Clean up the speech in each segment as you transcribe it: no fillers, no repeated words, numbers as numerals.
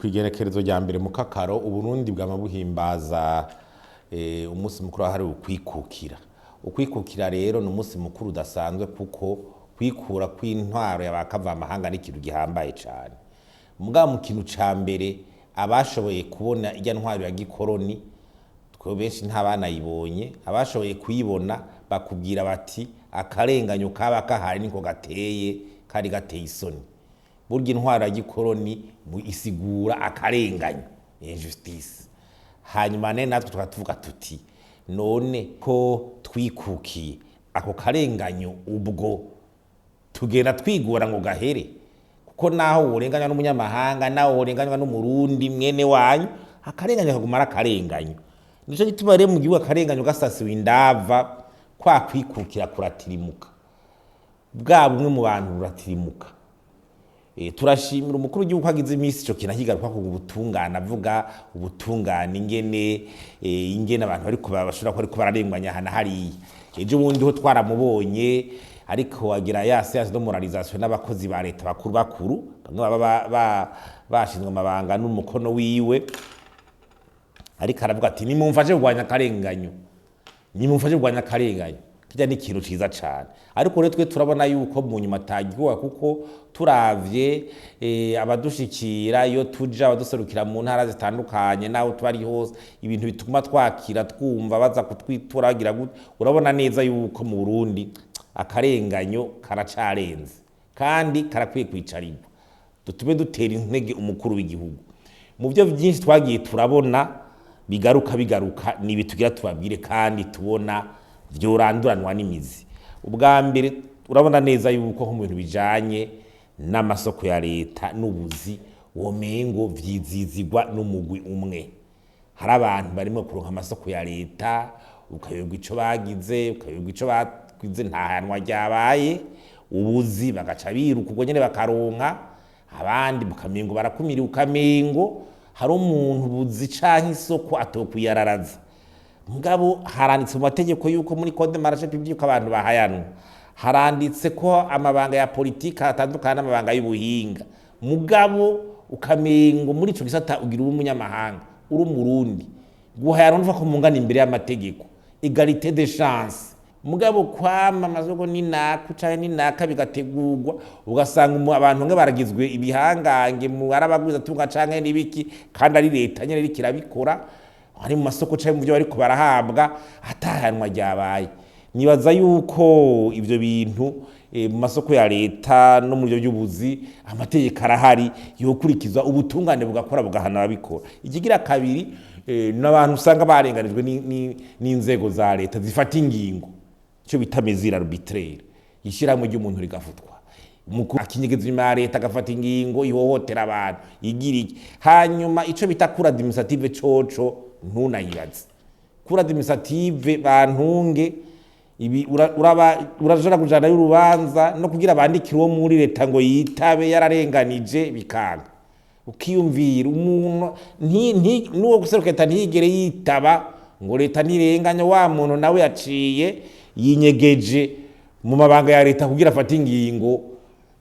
Kwigenekerezo rya mbere mu kakaro Uburundi bwama buhimbaza umunsi mukuru wahariwe ukwikukira. Ukwikukira rero ni umunsi mukuru udasanzwe kuko kwikura kw'intwaro y'abakavamahanga n'ikintu gihambaye cane. Mugabo mu kintu ca mbere abashoboye kubona irya ntwaro ya gikoroni, twe benshi ntabanayibonye, abashoboye kuyibona bakubwira bati akarenganyo kaba kahari niko gateye, kari gateye isoni. Burya intwaro ya gikoroni isigura akarenganyo, injustice. Hanyuma natwe tukatuvuga tuti none ko twikukiye ako karenganyo ubwo tugenda twigora ngo gahere, kuko naho urenganywa n'umunyamahanga naho urenganywa n'umurundi mwene wanyu, akarenganyo kagumara akarenganyo. Nico gituma rero mu gihugu akarenganyo gasasiwe indava, kwa kwikukira kuratirimuka, bwa bumwe mu bantu buratirimuka. Turashimira umukuru w'igihugu agize imisi ico kinahigaruka ku butungane, avuga ubutungane ingene abantu bariko bashobora ko ariko bararenganya hana hariya. Ejo bundi ho twaramubonye ariko agira ya séance de moralisation n'abakozi ba leta bakuru bamwe baba bashinzwe amabanga n'umukono wiwe, ariko aravuga ati nimumfashe kurwanya akarenganyo, nimumfashe kurwanya akarenganyo. Kijya ni ikintu ciza cane, ariko rero twe turabona yuko mu nyuma tagiwa, kuko turavye abadushikira iyo tuja abaduserukira mu ntara zitandukanye naho tubari hose, ibintu bituma twakira twumva baza kutwituragira gute, urabona neza yuko mu Burundi akarenganyo karacarenze kandi karakwiye kwicarirwa. Dutume dutera intege umukuru w'igihugu mu byo byinshi twagiye turabona bigaruka nibi tugira tubabwire kandi tubona vyoranduranwa n'imizi. Ubwa mbere urabona neza yuko mu bintu bijanye n'amasoko ya leta n'ubuzi womengo vyizizigwa n'umugwi umwe. Hari abantu barimo kuronka amasoko ya leta, ukayoberwa ico bagize, ukayoberwa ico bagize, ntahanwa ryabaye, ubuzi bagaca biruka ubwo nyene bakaronka, abandi mukamengo barakumira, ukamengo hari umuntu buzi canke isoko atokwiyararaza. Mugabo haranditse mu mategeko yuko muri code marché public abantu bahayanwa, haranditse ko amabanga ya politique atandukana n'amabanga y'ubuhinga. Mugabo ukamengo muri ico gisata ugira umunyamahanga uri umurundi, guhayanwa nuva ko mungana imbere y'amategeko, égalité des chances. Mugabo kwama amazoko ninaka canke ninaka bigategurwa, ugasanga abantu nge baragizwe ibihangange mu arabagwiza tunga canke nibiki, kandi ari leta nyene iri kirabikora, hari mu masoko cyangwa mu byo bariko barahabwa atahanwa ryabaye. Nibaza yuko ivyo bintu mu masoko ya leta no mu byo by'ubuzi amategeko arahari yokurikizwa, ubutungane bugakora bugahana ababikora. Ikigira kabiri n'abantu usanga barenganijwe n'inzego za leta zifata ingingo, cyo bita mesure arbitraire, ishiramwe ry'umuntu rigafutwa, umukuru akinyegeza ima leta agafata ingingo ihohotera abantu igira iki. Hanyuma ico bita cour administrative coco ntunayibaze. Cour administrative bantunge ibi urajora kujana y'urubanza no kugira abandikira uwo muri leta ngo yitabe yararenganije bikanga. Ukiyumvira umuntu nuwo guseruka leta ntigere yitaba ngo leta ntirenganya, wa muntu nawe yaciye yinyegeje mu mabanga ya leta kugira afata ingingo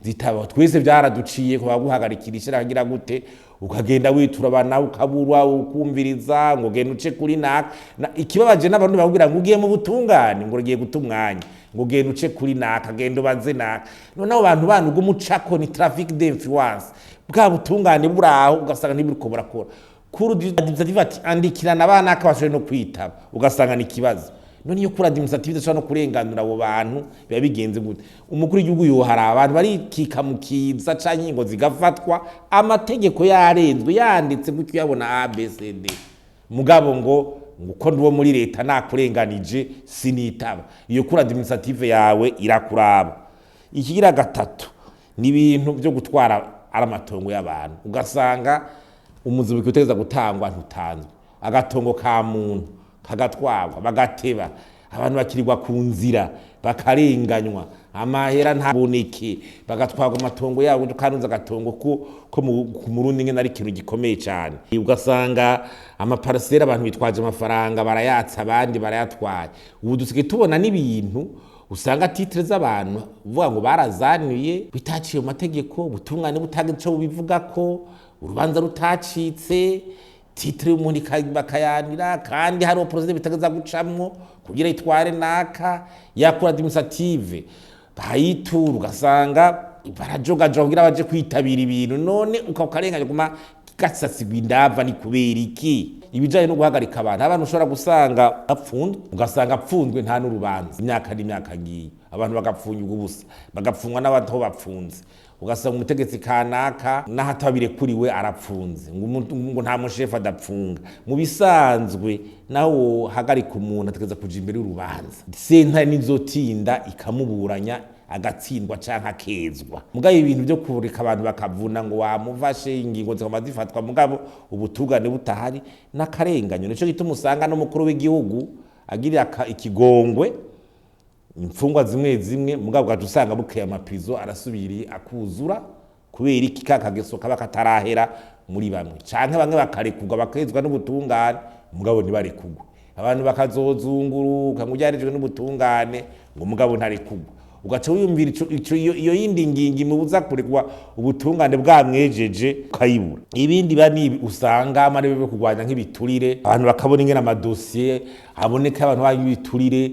zitaba. Twese byaraduciye ko baguhagarikira ishira kagira gute, ukagenda witura abana ukaburwa ukumviriza ngo genda uce kuri naka. Ikibabaje n'abantu babwira ngo ugiye mu butungane ngo ugiye guta umwanya, ngo genda uce kuri naka, genda baze naka. Noneho abantu bantu gumucako ni trafic d'influence, bwa butungane buraho ugasanga nibiriko burakora. Kuri administrative ati andikirana abana akabashore no kwitaba, ugasanga ni kibazo. None iyo kuri administrative zishobora no kurenganura abo bantu biba bigenze gute? Umukuru w'igihugu yohara abantu bari kikamukiza canke ngo zigafatwa, amategeko yarenzwe yanditse gutyo yabona ABCD, mugabo ngo uko ndiwo muri leta nakurenganije sinitaba. Iyo kuri administrative yawe irakuraba. Ikigira gatatu ni ibintu byo gutwara aramatongo y'abantu, ugasanga umuzi bikuteza gutangwa ntutanzwe, agatongo ka muntu kagatwagwa bagateba, abantu bakirirwa ku nzira bakarenganywa, amahera ntaboneke, bagatwagwa amatongo yabo kanunza agatongo ko mu Burundi ngene ari ikintu gikomeye cyane. Ugasanga amaparcelle abantu bitwaje amafaranga barayatsa, abandi barayatwaye. Ubu dusike tubona n'ibintu usanga titre z'abantu uvuga ngo barazanuye bitaciye mu mategeko, ubutungane butagize ico bubivuga ko, urubanza rutacitse titre y'umuntu bakayanira kandi hari procedure bitageza gucamwo kugira itware naka yakora administrative bayitura ugasanga barajogajoga kugira baje kwitabira ibintu none ukakarenganya kuma gasasigwa indava ni kubera iki ibijanye no guhagarika abantu ushobora gusanga apfunzwe ugasanga apfunzwe nta n'urubanza imyaka n'imyaka ngiye abantu bagapfunyirwa ubusa bagapfungwa n'abantu bapfunze ugasanga umutegetsi kanaka nahatabire kuriwe arapfunze ngo nta mushefa adapfunga mu bisanzwe naho hagarika umuntu ategeza kuja imbere y'urubanza sentare nizotinda ikamuburanya agatsindwa canka kezwa mugabe ibintu byo kureka abantu bakavuna ngo wamuvashe ingingo zikoma zifatwa mugabo ubutugane butahari n'akarenganyo nico gituma usanga no mukuru w'igihugu agira ikigongwe imfungwa zimwe mugabo gaje usanga bukeye amapizo arasubiriye akuzura kubera iki kakageso kaba katarahera muri bamwe canke bamwe bakarekugwa bakezwa n'ubutungane mugabo ntibarekugwa abantu bakazozunguruka ngo ryarijwe n'ubutungane ngo mugabo ntarekugwa ugaca wiyumvira iyo yindi ngingi mubuza kurekwa ubutungane bwamwejeje ukayibura ibindi bani usanga amare byo kugwanya nk'ibiturire abantu bakabona ingena amadosiye aboneka abantu bayibiturire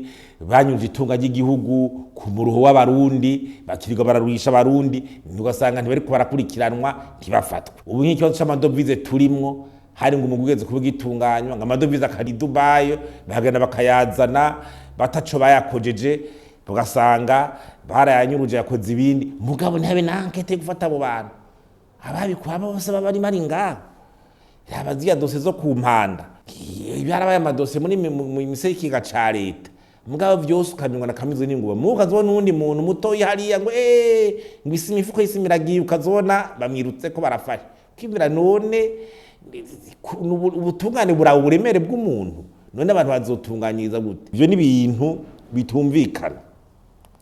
banyuje itunga ry'igihugu ku muruho w'abarundi bakirirwa bararuhisha abarundi ugasanga ntibari barakurikiranwa ntibafatwe ubu nk'ikibazo c'amadovize turimwo hari ngo umugugeze kuvuga itunganywa ngo amadovize akari Dubai bahagana bakayazana bataco bayakojeje ugasanga barayanyuruje yakoze ibindi mugabo ntabe nankete gufata abo bantu ababikwa bose bari mari ngaho yabaziya dose zo kumpanda byarabaye amadose muri misekiga ca leta mugabo byose ukanyungwa na kamizo n'inguba mukazobona undi muntu muto yihariya ngo ngwisi imifuko yisimiragiye ukazobona bamwirutse ko barafashe kibira none ubutungane burawe uburemere bw'umuntu none abantu bazotunganyiriza gute ivyo ni ibintu bitumvikana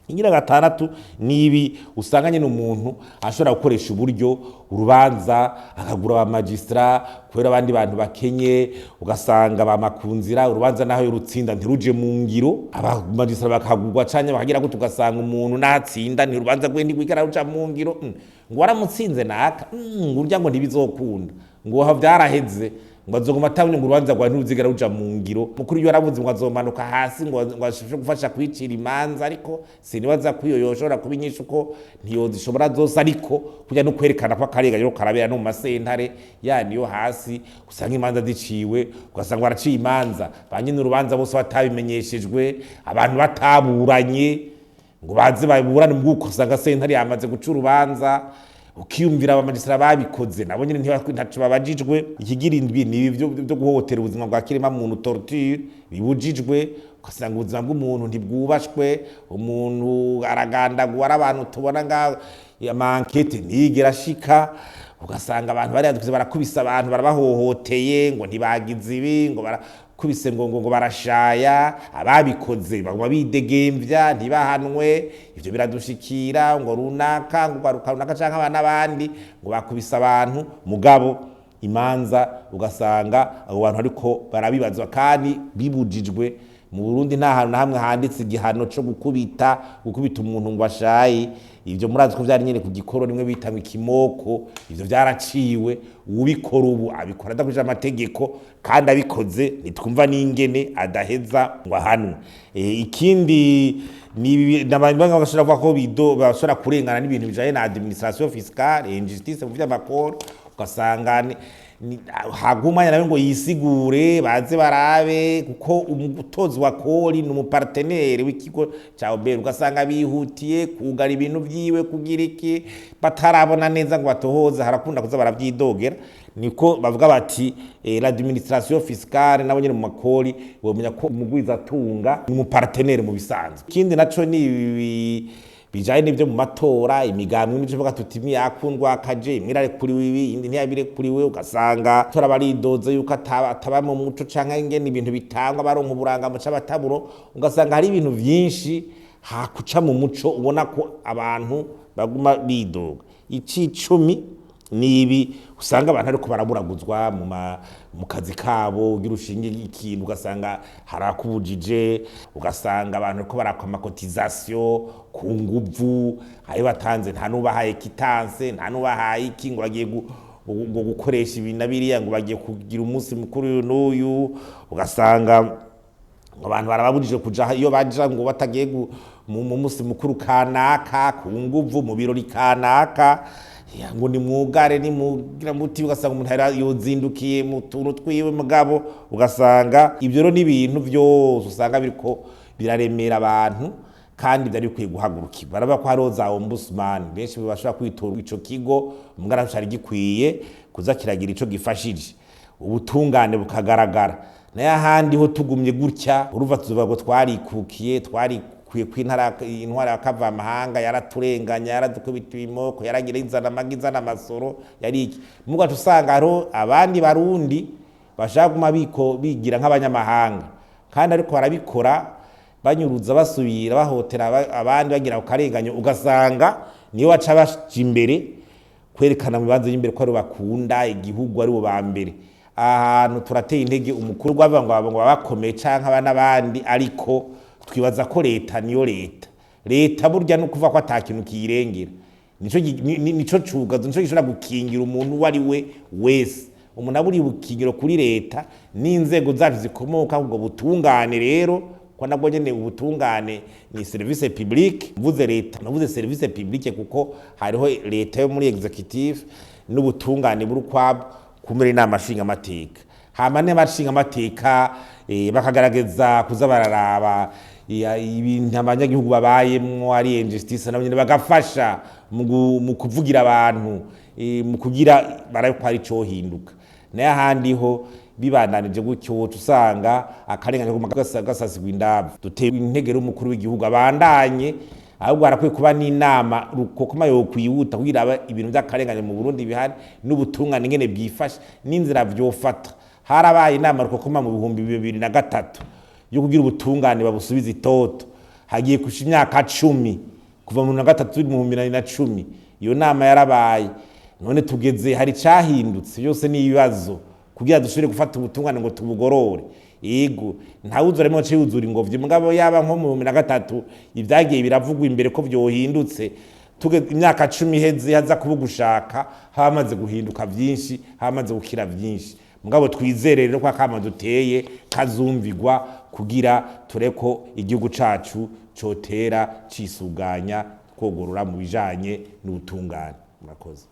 ingira gatandatu nibi usanganye n'umuntu ashobora gukoresha uburyo urubanza akagura aba magistrat kwera abandi bantu bakenye ugasanga bamakunzira urubanza naho y'urutsinda ntiruje mu ngiro aba magistrat bakagurwa canye bakagira gute ugasanga umuntu natsinda ni urubanza gwe ndigwikara ruca mu ngiro ngo waramutsinze naka ngurya ngo ntibizokunda ngo ha byaraheze ngo azoguma atabonye ngo urubanza rwa ntiruzigera ruja mu ngiro mukuru iyo aravuze ngo azomanuka hasi ngo ashobora gufasha kwicira imanza ariko sinibaza ko iyo yoshobora kubinyisha uko ntiyozishobora zose ariko kujya no kwerekana ko akarenganya karabera no mu masentare yani yo hasi usanga imanza ziciwe ugasanga baraciye imanza banyine urubanza bose batabimenyeshejwe abantu bataburanye ngo baze baburane mu bwuko usanga sentare yamaze guca urubanza ukiyumvira abamagistrat babikoze nabo nyine ntaco babajijwe ikigirindwi ni byo guhotera ubuzima bwa kirema muntu torture bibujijwe ugasanga ubuzima bw'umuntu ntibwubashwe umuntu aragandagwa abantu tubona nga amankete ntigera shika ugasanga abantu bari yadukize barakubisa abantu barabahohoteye ngo ntibagize ibi ngo kubise ngo barashaya ababikoze bagwa bidegemvya ntibahanwe ivyo biradushikira ngo runaka ngo runaka canke abana abandi ngo bakubisa abantu mugabo imanza ugasanga abo bantu ariko barabibazwa kandi bibujijwe mu Burundi nta hantu hamwe handitse igihano cyo gukubita umuntu ngo ashaye ivyo murazi ko vyari nyene ku gikoro nimwe bitanga ikimoko ivyo vyaraciwe ubikora ubu abikora adakurikije amategeko kandi abikoze nitwumva n'ingene adaheza ngo ahanwe ikindi ni n'abantu bashobora kuvuga ko bashobora kurengana n'ibintu bijanye na administration fiscale injustice mu vy'amakoro ugasanga hagumanya nawe ngo yisigure baze barabe kuko umutozi wa kori n'umupartenere w'ikigo ca Obert ugasanga bihutiye kugara ibintu vyiwe kugira iki batarabona neza ngo batohoza harakunda kuza baravyidogera niko bavuga bati l'administration fiscale nabo nyene mu makori bomenya ko umugwiza tunga n'umupartenere mu bisanzwe ikindi naco ni bijanye n'ivyo mu matora imigambi n'ivyo vuga tuti yakundwa kaje mirare kuri wibi indi ntiyabire kuri we ugasanga tora baridoze yuko ataba mu muco canke ingene ibintu bitangwa baronka uburanga mu c'abataburo ugasanga hari ibintu vyinshi hakuca mu muco ubona ko abantu baguma bidoga icicumi nibi usanga abantu ariko baraburaguzwa mu kazi kabo ugira ushinge ikintu ugasanga harakubujije ugasanga abantu ariko barakwa amakotisation ku nguvu ayo batanze nta nubahaye kitanse nta nubahaye iki ngo agiye ngo gukoresha ibi na biriya ngo bagiye kugira umunsi mukuru uyu n'uyu, ugasanga abantu barababujije kuja iyo baja ngo batagiye mu munsi mukuru kanaka ku nguvu mu birori kanaka, ngo ni mwugare ni mugira muti, ugasanga umuntu yozindukiye mu tuntu twiwe mugabo, ugasanga ibyo rero n'ibintu byose usanga biriko biraremera abantu kandi byari bikwiye guhagurukirwa. Baraba ko hariho za ombudsman benshi bashobora kwitura ico kigo mugara cyari gikwiye kuza kiragira ico gifashije, ubutungane bukagaragara. Naye ahandi ho tugumye gutya uruva tuzoba ngo twarikukiye kw'intwara ya kavamahanga yaraturenganya, yaradukubita ibimoko, yaragira inzana amagizana amasoro yari iki. Muga tusanga haro abandi barundi bashaka guma bigira nk'abanyamahanga kandi ariko barabikora banyuruza basubira bahotera abandi bagira ukarenganyo, ugasanga niyo baca baje imbere kwerekana mu bibanza y'imbere ko ari bakunda igihugu ari bo ba mbere. Ahantu turateye intege umukuru gw'abantu ngo bakomeye canke abandi, ariko twibaza ko leta niyo leta burya no kuva ko atakintu kiyirengera, nico cugazo, nico gishobora gukingira umuntu wari we wese. Umuntu aburi bukingiro kuri leta n'inzego zacu zikomoka ubwo butungane. Rero ko nabwo nyene ubutungane ni service public, mvuze leta navuze service public kuko hariho leta yo muri executive n'ubutungane buri kwabo kumera inama nshinga amateka. Hama n'abashinga amateka bakagaragaza kuza bararaba ibintu abanyagihugu babayemwo ari injustice, nabo nyene bagafasha mu kuvugira abantu, mu kugira barakwari cyo hinduka. Naye ahandi ho bibandanije gutyo usanga akarenganya gasasigwa indavu. Duteye integero umukuru w'igihugu abandanye, ahubwo harakwiye kuba n'inama rukokoma yo kwihuta kugira ibintu by'akarenganya mu Burundi bihari n'ubutungane ngene bwifashe n'inzira vyofata. Harabaye inama rukokoma mu 2003 yo kugira ubutungane babusubiza itoto, hagiye kusha imyaka 10 kuva mu 2010. Iyo nama yarabaye, none tugeze hari cahindutse, byose ni ibibazo kugira dushobore gufata ubutungane ngo tubugorore. Yego ntawuzura rimwe cyo yuzura ingobyi mugabo yaba nko mu 2003 ibyagiye biravugwa imbere ko byohindutse, imyaka 10 iheze haza kubugushaka hamaze guhinduka byinshi, hamaze gukira byinshi. Mugabo twizere rero ko akama duteye kazumvigwa kugira tureko igihugu cacu cotera cisuganya twogorora mu bijanye n'ubutungane. Murakoze.